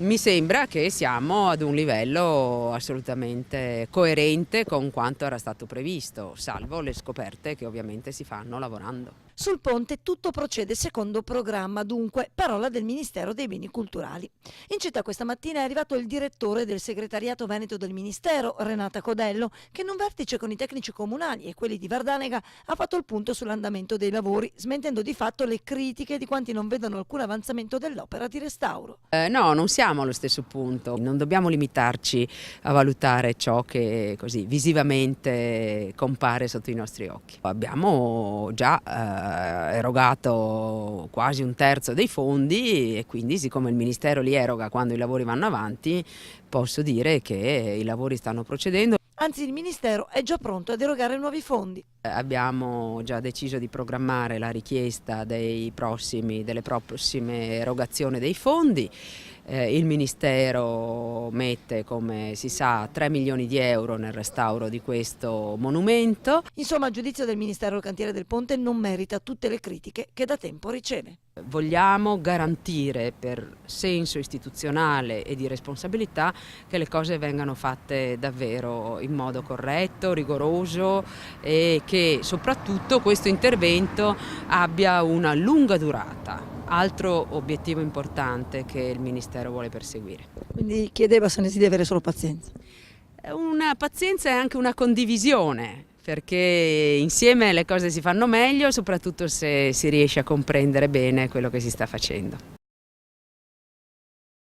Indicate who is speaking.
Speaker 1: Mi sembra che siamo ad un livello assolutamente coerente con quanto era stato previsto, salvo le scoperte che ovviamente si fanno lavorando.
Speaker 2: Sul ponte tutto procede secondo programma, dunque, parola del Ministero dei Beni Culturali. In città questa mattina è arrivato il direttore del segretariato veneto del Ministero, Renata Codello, che in un vertice con i tecnici comunali e quelli di Vardanega ha fatto il punto sull'andamento dei lavori, smentendo di fatto le critiche di quanti non vedono alcun avanzamento dell'opera di restauro.
Speaker 1: No, non siamo allo stesso punto, non dobbiamo limitarci a valutare ciò che così visivamente compare sotto i nostri occhi. Abbiamo già erogato quasi un terzo dei fondi e quindi, siccome il Ministero li eroga quando i lavori vanno avanti, posso dire che i lavori stanno procedendo.
Speaker 2: Anzi, il Ministero è già pronto ad erogare nuovi fondi.
Speaker 1: Abbiamo già deciso di programmare la richiesta delle prossime erogazioni dei fondi. Il Ministero mette, come si sa, 3 milioni di euro nel restauro di questo monumento.
Speaker 2: Insomma, a giudizio del Ministero, il cantiere del ponte non merita tutte le critiche che da tempo riceve.
Speaker 1: Vogliamo garantire, per senso istituzionale e di responsabilità, che le cose vengano fatte davvero in modo corretto, rigoroso e che soprattutto questo intervento abbia una lunga durata. Altro obiettivo importante che il Ministero vuole perseguire.
Speaker 2: Quindi chiedeva se ne si deve avere solo pazienza.
Speaker 1: Una pazienza e anche una condivisione, perché insieme le cose si fanno meglio, soprattutto se si riesce a comprendere bene quello che si sta facendo.